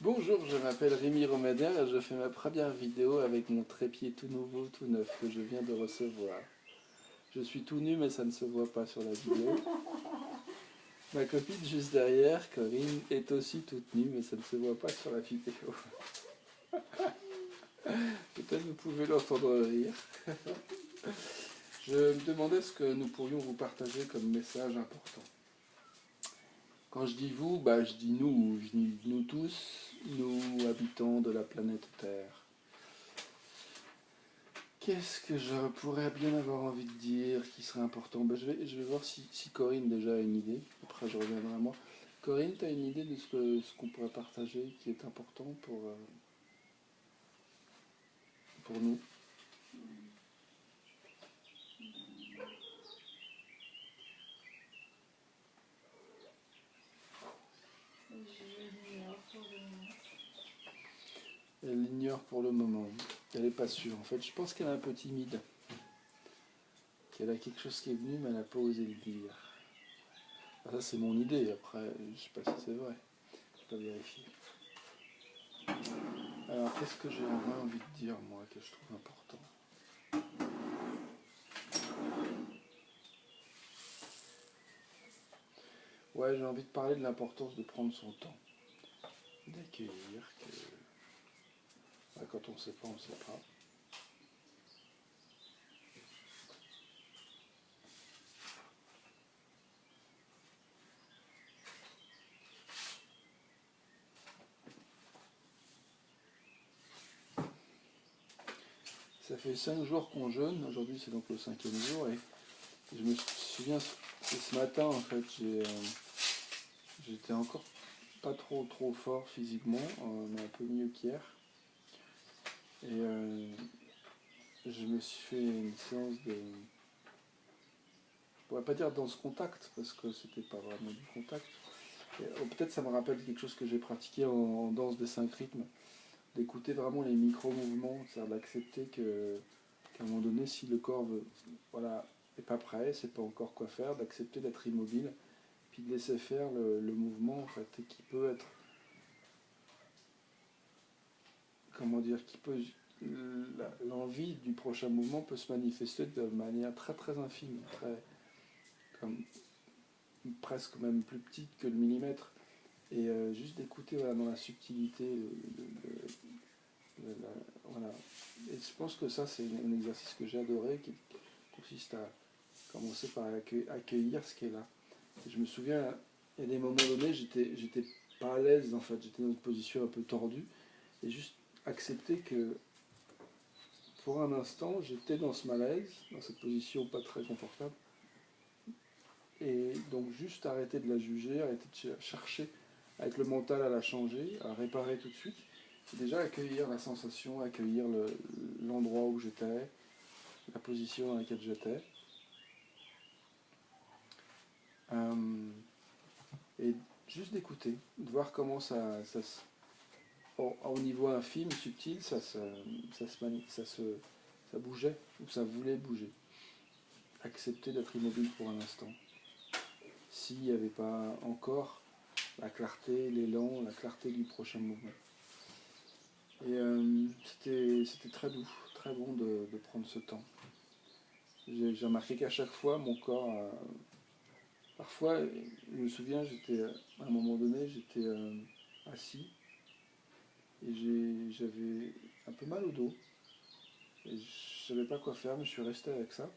Bonjour, je m'appelle Rémi Romader et je fais ma première vidéo avec mon trépied tout nouveau, tout neuf que je viens de recevoir. Je suis tout nu mais ça ne se voit pas sur la vidéo. Ma copine juste derrière, Corinne, est aussi toute nue mais ça ne se voit pas sur la vidéo. Peut-être vous pouvez l'entendre rire. Je me demandais ce que nous pourrions vous partager comme message important. Quand je dis vous, je dis nous tous, nous habitants de la planète Terre. Qu'est-ce que je pourrais bien avoir envie de dire qui serait important? Je vais voir si Corinne déjà a une idée. Après, je reviendrai à moi. Corinne, tu as une idée de ce qu'on pourrait partager qui est important pour nous? Elle l'ignore pour le moment. Elle n'est pas sûre. En fait, je pense qu'elle est un peu timide. Qu'elle a quelque chose qui est venu, mais elle n'a pas osé le dire. Ah, ça, c'est mon idée. Après, je ne sais pas si c'est vrai. Je vais vérifier. Alors, qu'est-ce que j'ai envie de dire, moi, que je trouve important? Ouais, j'ai envie de parler de l'importance de prendre son temps. D'accueillir que quand on ne sait pas, on ne sait pas. Ça fait 5 jours qu'on jeûne, aujourd'hui c'est donc le 5e jour, et je me souviens que ce matin en fait j'étais encore pas trop fort physiquement, mais un peu mieux qu'hier. Et je me suis fait une séance de... Je pourrais pas dire danse contact, parce que c'était pas vraiment du contact. Peut-être ça me rappelle quelque chose que j'ai pratiqué en danse des 5 rythmes, d'écouter vraiment les micro-mouvements, c'est-à-dire d'accepter qu'à un moment donné, si le corps n'est pas prêt, sait pas encore quoi faire, d'accepter d'être immobile, puis de laisser faire le mouvement, en fait, et qui peut être, comment dire, l'envie du prochain mouvement peut se manifester de manière très très infime, comme, presque même plus petite que le millimètre. Et juste d'écouter dans la subtilité, voilà. Et je pense que ça, c'est un exercice que j'ai adoré, qui consiste à commencer par accueillir ce qui est là. Et je me souviens, il y a des moments donnés, j'étais pas à l'aise, en fait, j'étais dans une position un peu tordue, et juste accepter que pour un instant, j'étais dans ce malaise, dans cette position pas très confortable, et donc juste arrêter de la juger, arrêter de chercher avec le mental à la changer, à réparer tout de suite, et déjà accueillir la sensation, accueillir l'endroit où j'étais, la position dans laquelle j'étais. Et juste d'écouter, de voir comment au niveau infime, subtil, ça bougeait, ou ça voulait bouger. Accepter d'être immobile pour un instant. S'il n'y avait pas encore la clarté, l'élan, la clarté du prochain mouvement. Et c'était très doux, très bon de prendre ce temps. J'ai remarqué qu'à chaque fois, mon corps... parfois, je me souviens, à un moment donné, j'étais assis, et j'avais un peu mal au dos. Et je ne savais pas quoi faire, mais je suis resté avec ça.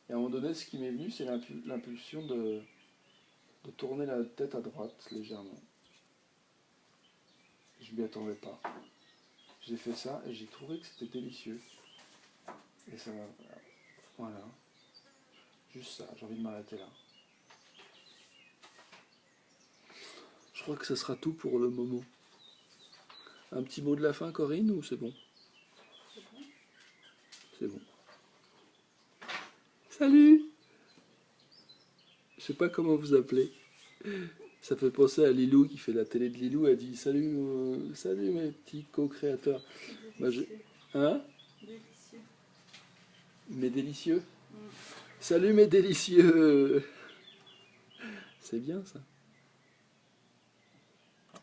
Et à un moment donné, ce qui m'est venu, c'est l'impulsion de tourner la tête à droite légèrement. Je ne m'y attendais pas. J'ai fait ça et j'ai trouvé que c'était délicieux. Et ça m'a... Voilà. Juste ça, j'ai envie de m'arrêter là. Je crois que ce sera tout pour le moment. Un petit mot de la fin, Corinne, ou c'est bon? C'est bon. Salut! Je sais pas comment vous appeler. Ça fait penser à Lilou qui fait la télé de Lilou. Elle dit salut, salut mes petits co-créateurs. Hein? Délicieux. Mes délicieux. Salut mes délicieux. C'est bien ça.